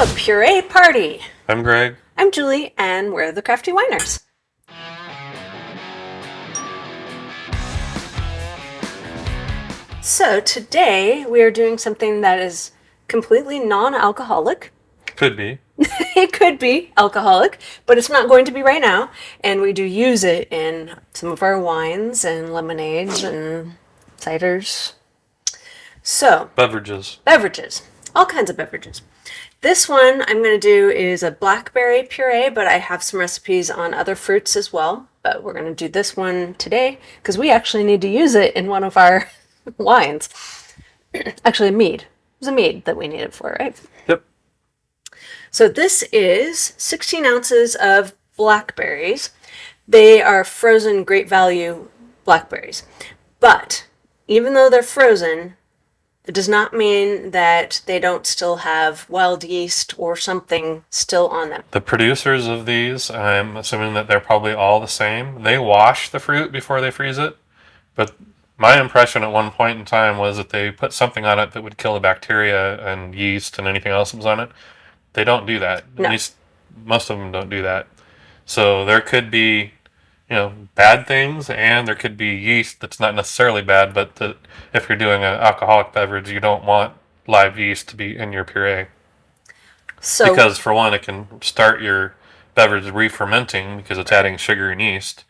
a puree party. I'm Greg. I'm Julie, and we're the Crafty Winers. So today we are doing something that is completely non-alcoholic. Could be. It could be alcoholic, but it's not going to be right now. And we do use it in some of our wines and lemonades and ciders. So, Beverages. all kinds of beverages. This one I'm going to do is a blackberry puree, but I have some recipes on other fruits as well. But we're going to do this one today because we actually need to use it in one of our wines. Actually, a mead. It was a mead that we need it for, right? Yep. So this is 16 ounces of blackberries. They are frozen Great Value blackberries. But even though they're frozen, it does not mean that they don't still have wild yeast or something still on them. The producers of these, I'm assuming that they're probably all the same. They wash the fruit before they freeze it. But my impression at one point in time was that they put something on it that would kill the bacteria and yeast and anything else that was on it. They don't do that. No. At least most of them don't do that. So there could be, bad things, and there could be yeast that's not necessarily bad, but that if you're doing an alcoholic beverage, you don't want live yeast to be in your puree. So, Because for one, it can start your beverage re-fermenting because it's adding sugar and yeast.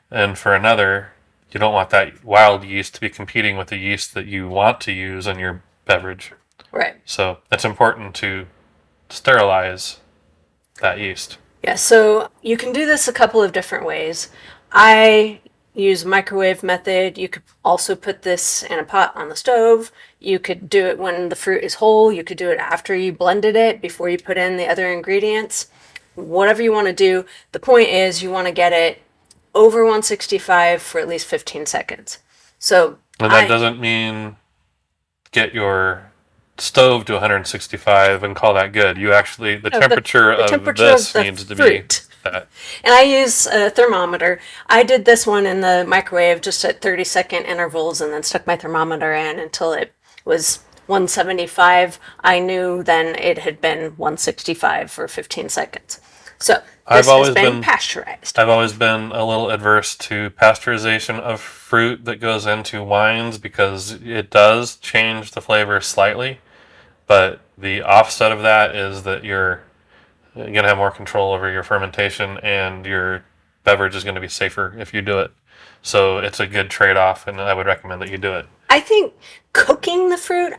And for another, you don't want that wild yeast to be competing with the yeast that you want to use in your beverage. right. So it's important to sterilize that yeast. Yeah, so you can do this a couple of different ways. I use microwave method. You could also put this in a pot on the stove. You could do it when the fruit is whole. You could do it after you blended it, before you put in the other ingredients. Whatever you want to do. The point is you want to get it over 165 for at least 15 seconds. So And that doesn't mean get your stove to 165 and call that good. You actually, the temperature of this needs to be that. And I use a thermometer. I did this one in the microwave just at 30-second intervals and then stuck my thermometer in until it was 175. I knew then it had been 165 for 15 seconds. So this has been pasteurized. I've always been a little adverse to pasteurization of fruit that goes into wines because it does change the flavor slightly. But the offset of that is that you're going to have more control over your fermentation and your beverage is going to be safer if you do it. So it's a good trade-off, and I would recommend that you do it. I think cooking the fruit,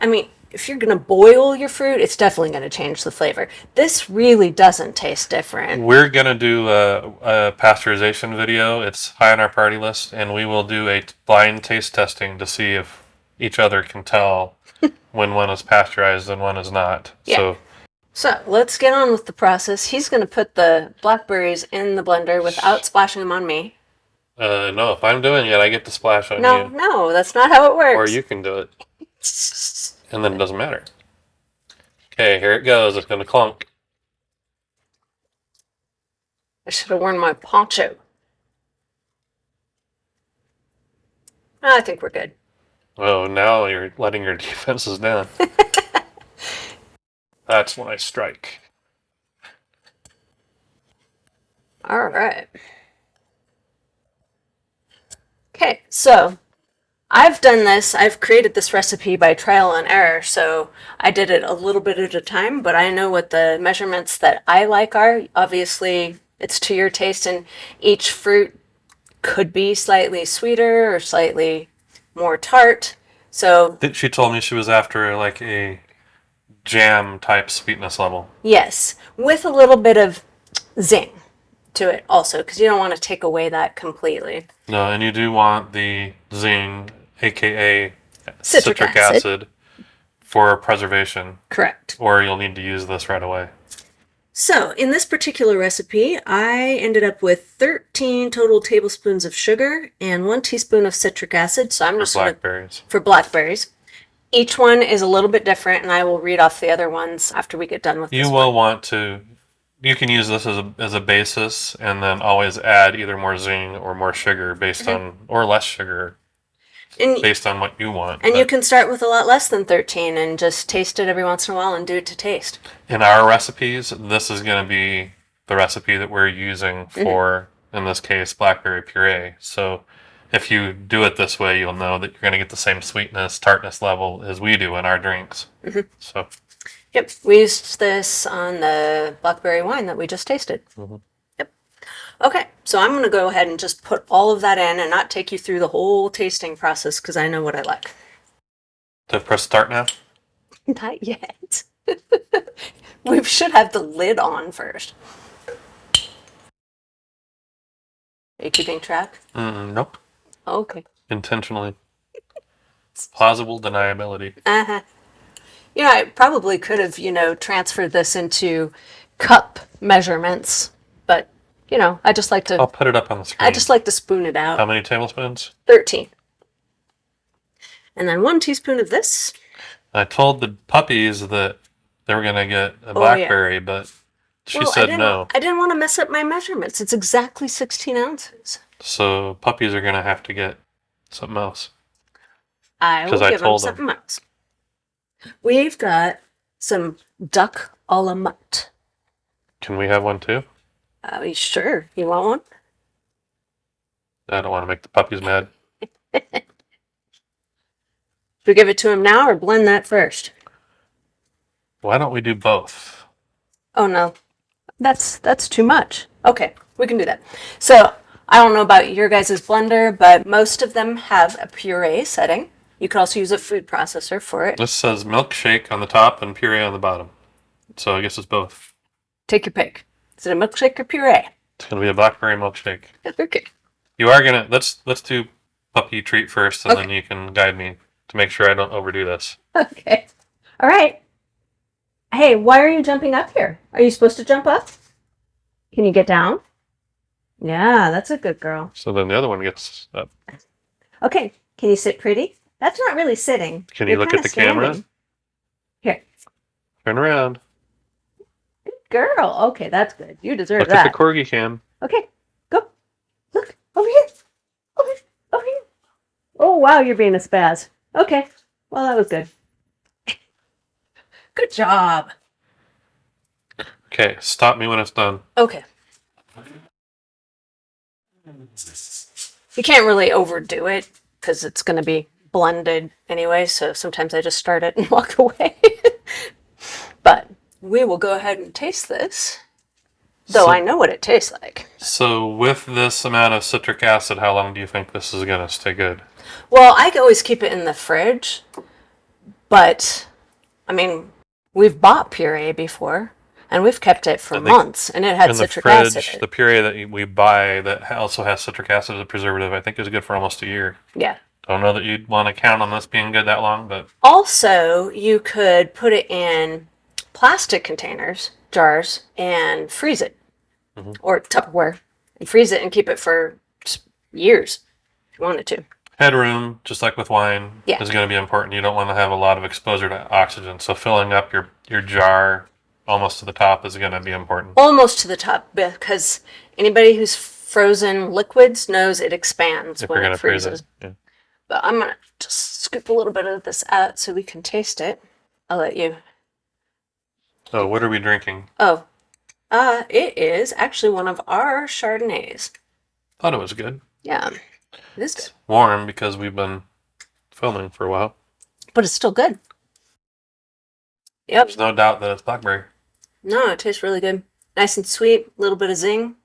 if you're going to boil your fruit, it's definitely going to change the flavor. This really doesn't taste different. We're going to do a pasteurization video. It's high on our party list, and we will do a blind taste testing to see if each other can tell when one is pasteurized and one is not. Yeah. So let's get on with the process. He's going to put the blackberries in the blender without splashing them on me. No, if I'm doing it, I get to splash on you. No, that's not how it works. Or you can do it. And then it doesn't matter. Okay, here it goes. It's going to clunk. I should have worn my poncho. I think we're good. Oh, now you're letting your defenses down. That's when I strike. All right. Okay, so I've done this. I've created this recipe by trial and error, so I did it a little bit at a time, but I know what the measurements that I like are. Obviously, it's to your taste, and each fruit could be slightly sweeter or slightly more tart. So She told me she was after like a jam type sweetness level. yes, with a little bit of zing to it also, because you don't want to take away that completely. No, and you do want the zing, aka Citric acid, for preservation, correct. or you'll need to use this right away. So, in this particular recipe, I ended up with 13 total tablespoons of sugar and 1 teaspoon of citric acid. So I'm just Blackberries. for blackberries. Each one is a little bit different, and I will read off the other ones after we get done with this You will want to. You can use this as a basis, and then always add either more zing or more sugar based on, or less sugar. And based on what you want. you can start with a lot less than 13 and just taste it every once in a while and do it to taste. In our recipes, this is going to be the recipe that we're using for, in this case, blackberry puree. So if you do it this way, you'll know that you're going to get the same sweetness, tartness level as we do in our drinks. So, yep, we used this on the blackberry wine that we just tasted. Yep. Okay, so I'm going to go ahead and just put all of that in and not take you through the whole tasting process because I know what I like. to press start now? Not yet. We should have the lid on first. Are you keeping track? Nope. Okay. Intentionally. Plausible deniability. You know, I probably could have, transferred this into cup measurements, but, I just like to. I'll put it up on the screen. I just like to spoon it out. How many tablespoons? 13. And then 1 teaspoon of this. I told the puppies that they were going to get a blackberry, but she said no. I didn't want to mess up my measurements. It's exactly 16 ounces. So puppies are going to have to get something else. I will give them something else. We've got some duck a la mutt. Can we have one too? Sure. You want one? I don't want to make the puppies mad. Should we give it to him now or blend that first? Why don't we do both? Oh no, that's too much. Okay, we can do that. So I don't know about your guys' blender, but most of them have a puree setting. You could also use a food processor for it. This says milkshake on the top and puree on the bottom. So I guess it's both. Take your pick. Is it a milkshake or puree? It's going to be a blackberry milkshake. Okay. You are going to, let's do puppy treat first, and then you can guide me to make sure I don't overdo this. Okay. All right. Hey, why are you jumping up here? Are you supposed to jump up? Can you get down? Yeah, that's a good girl. So then the other one gets up. Okay. Can you sit pretty? That's not really sitting. Can you look at the camera? Here. Turn around. Good girl. Okay, that's good. You deserve Look that. at the corgi cam. Okay. Go. Look. Over here. Over here. Oh, wow, you're being a spaz. Okay. Well, that was good. Good job. Okay, stop me when it's done. Okay. You can't really overdo it because it's going to be blended anyway, so sometimes I just start it and walk away. But we will go ahead and taste this, though I know what it tastes like. So with this amount of citric acid, how long do you think this is going to stay good? Well, I can always keep it in the fridge, but, I mean, we've bought puree before, and we've kept it for months, and it had citric acid. The puree that we buy that also has citric acid as a preservative, I think is good for almost a year. Yeah. Don't know that you'd want to count on this being good that long, but... Also, you could put it in plastic containers, jars, and freeze it. Or Tupperware. And freeze it and keep it for years, if you wanted to. Headroom, just like with wine, is going to be important. You don't want to have a lot of exposure to oxygen, so filling up your jar almost to the top is going to be important. Almost to the top, because anybody who's frozen liquids knows it expands If when you're it freezes. Yeah. But I'm going to just scoop a little bit of this out so we can taste it. I'll let you. Oh, what are we drinking? Oh, it is actually one of our Chardonnays. Thought it was good. Yeah, it is good. It's warm because we've been filming for a while. But it's still good. Yep. There's no doubt that it's blackberry. No, it tastes really good. Nice and sweet, a little bit of zing.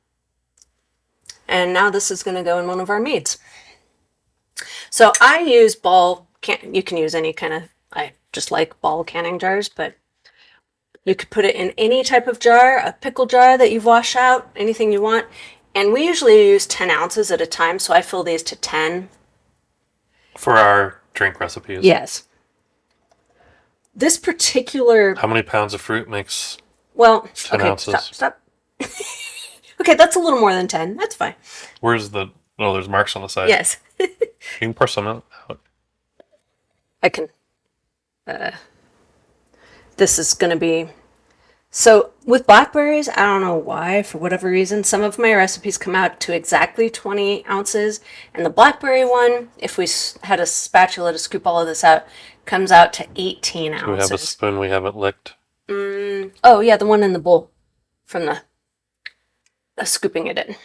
And now this is going to go in one of our meads. So I use you can use any kind of, I just like ball canning jars, but you could put it in any type of jar, a pickle jar that you've washed out, anything you want. And we usually use 10 ounces at a time, so I fill these to 10. For our drink recipes. Yes. This particular... How many pounds of fruit makes 10 ounces? Stop. Okay, that's a little more than 10. That's fine. Where's the... Oh, there's marks on the side. Yes. You can pour some out. I can... this is going to be So with blackberries, I don't know why, for whatever reason, some of my recipes come out to exactly 20 ounces, and the blackberry one, if we had a spatula to scoop all of this out, comes out to 18 Do we have a ounces. spoon we haven't licked? Oh yeah, the one in the bowl from the scooping it in.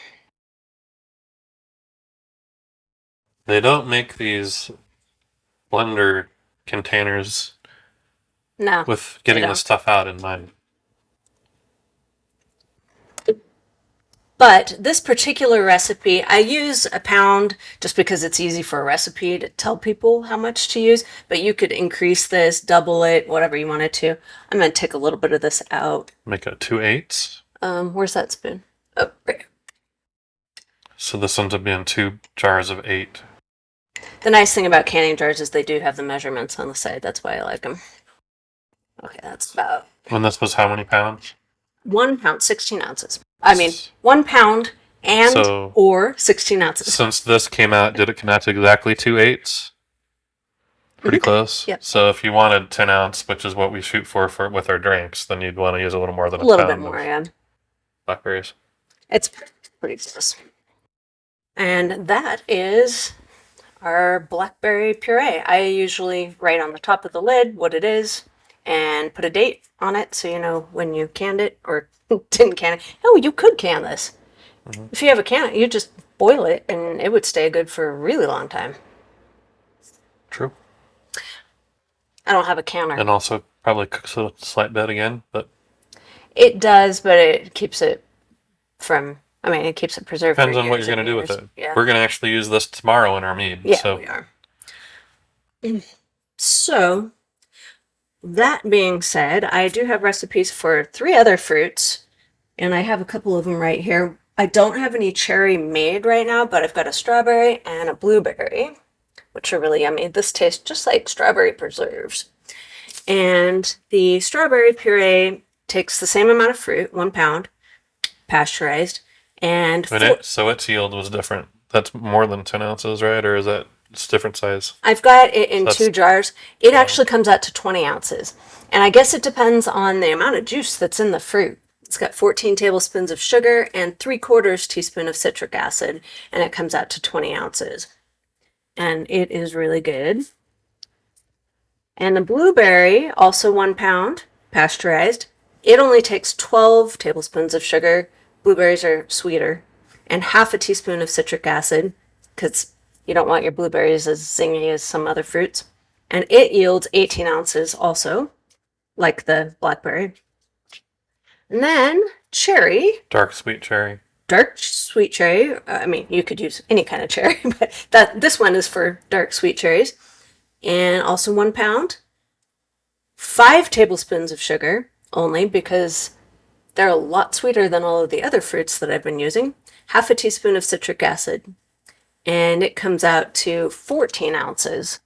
They don't make these blender containers No, with getting they the don't. stuff out in mind. But this particular recipe, I use a pound just because it's easy for a recipe to tell people how much to use. But you could increase this, double it, whatever you wanted to. I'm going to take a little bit of this out. Make it 2/8. Where's that spoon? Oh, right. So this ends up being 2 jars of 8. The nice thing about canning jars is they do have the measurements on the side. That's why I like them. Okay, that's about And this was how many pounds? 1 pound, 16 ounces. I mean, 1 pound and So- or 16 ounces. Since this came out, did it come out to exactly 2/8? Pretty close. Yep. So if you wanted 10 ounce, which is what we shoot for with our drinks, then you'd want to use a little more than A little pound bit more, of yeah. blackberries. It's pretty close. And that is our blackberry puree. I usually write on the top of the lid what it is and put a date on it so you know when you canned it or didn't can it. Oh, you could can this. If you have a can, you just boil it and it would stay good for a really long time. True. I don't have a canner. And also probably cooks a slight bit again, but It does, but it keeps it from, I mean, it keeps it preserved. depends for on what years you're going to and do with years. it. Yeah. We're going to actually use this tomorrow in our mead. Yeah, So we are. So, that being said, I do have recipes for 3 other fruits, and I have a couple of them right here. I don't have any cherry made right now, but I've got a strawberry and a blueberry, which are really yummy. This tastes just like strawberry preserves. And the strawberry puree takes the same amount of fruit, 1 pound, pasteurized, and so its yield was different. That's more than 10 ounces, right? Or is that it's different size? I've got it in That's- 2 jars. It actually comes out to 20 ounces. And I guess it depends on the amount of juice that's in the fruit. It's got 14 tablespoons of sugar and 3/4 teaspoon of citric acid, and it comes out to 20 ounces. And it is really good. And the blueberry, also 1 pound, pasteurized. It only takes 12 tablespoons of sugar. Blueberries are sweeter. And half a teaspoon of citric acid, because you don't want your blueberries as zingy as some other fruits. And it yields 18 ounces also, like the blackberry. And then cherry, Dark sweet cherry. dark sweet cherry. I mean, you could use any kind of cherry, but this one is for dark sweet cherries. And also 1 pound. 5 tablespoons of sugar only because they're a lot sweeter than all of the other fruits that I've been using. Half a teaspoon of citric acid. And it comes out to 14 ounces.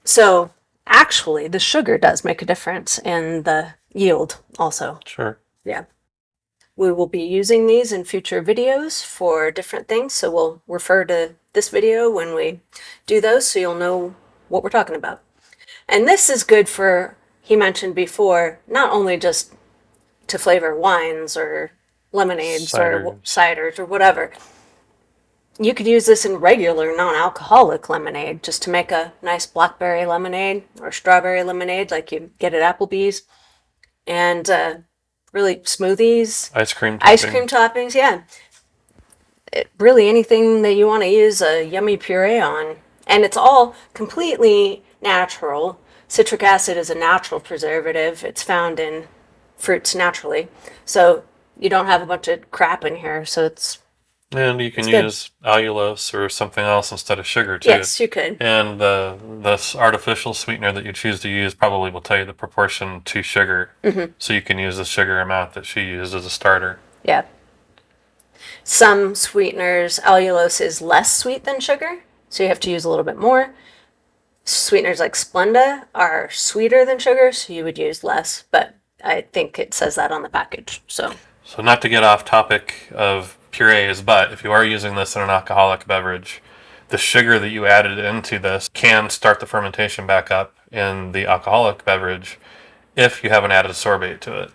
So actually, the sugar does make a difference in the yield also. Sure. Yeah. We will be using these in future videos for different things, so we'll refer to this video when we do those so you'll know what we're talking about. And this is good for, he mentioned before, not only just to flavor wines or lemonades or ciders or whatever. You could use this in regular non-alcoholic lemonade just to make a nice blackberry lemonade or strawberry lemonade like you get at Applebee's. And really smoothies, Ice cream toppings, yeah. Really anything that you want to use a yummy puree on. And it's all completely natural. Citric acid is a natural preservative. It's found in fruits naturally. So you don't have a bunch of crap in here. So it's And you can good. use allulose or something else instead of sugar too. Yes, you could. And this artificial sweetener that you choose to use probably will tell you the proportion to sugar. Mm-hmm. So you can use the sugar amount that she used as a starter. Yeah. Some sweeteners, allulose is less sweet than sugar, so you have to use a little bit more. Sweeteners like Splenda are sweeter than sugar, so you would use less, but I think it says that on the package. So not to get off topic of purees, but if you are using this in an alcoholic beverage, the sugar that you added into this can start the fermentation back up in the alcoholic beverage, if you haven't added sorbate to it.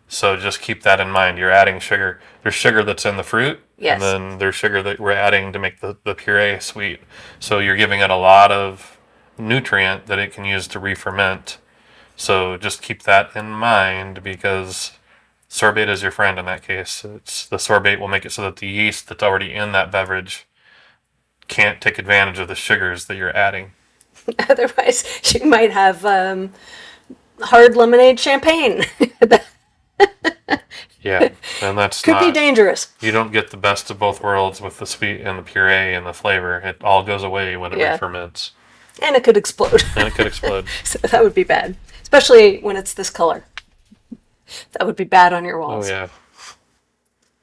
So just keep that in mind. You're adding sugar. There's sugar that's in the fruit, and Yes. then there's sugar that we're adding to make the puree sweet. So you're giving it a lot of nutrient that it can use to re-ferment. So just keep that in mind because sorbate is your friend in that case. It's the sorbate will make it so that the yeast that's already in that beverage can't take advantage of the sugars that you're adding. Otherwise, you might have hard lemonade champagne. That Yeah, and that's could be not. dangerous. You don't get the best of both worlds with the sweet and the puree and the flavor. It all goes away when it Yeah. re-ferments. And it could explode. And it could explode. So that would be bad. Especially when it's this color. That would be bad on your Oh walls. yeah.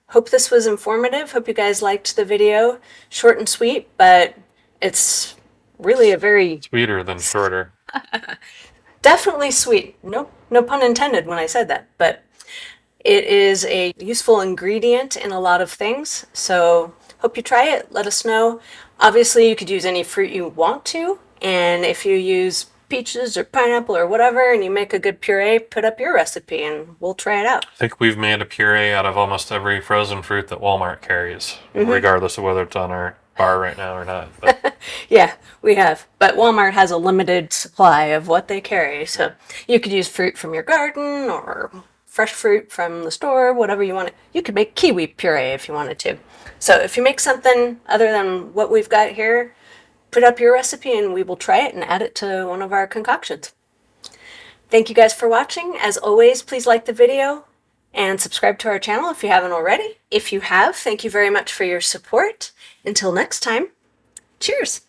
Hope this was informative. Hope you guys liked the video. Short and sweet, but it's really a very Sweeter than shorter. definitely sweet. No pun intended when I said that, but it is a useful ingredient in a lot of things. So hope you try it. Let us know. Obviously, you could use any fruit you want to, and if you use peaches or pineapple or whatever, and you make a good puree, put up your recipe, and we'll try it out. I think we've made a puree out of almost every frozen fruit that Walmart carries, regardless of whether it's on our bar right now or not. But Yeah, we have. But Walmart has a limited supply of what they carry. So you could use fruit from your garden or fresh fruit from the store, whatever you want. You could make kiwi puree if you wanted to. So if you make something other than what we've got here, put up your recipe and we will try it and add it to one of our concoctions. Thank you guys for watching. As always, please like the video and subscribe to our channel if you haven't already. If you have, thank you very much for your support. Until next time, cheers.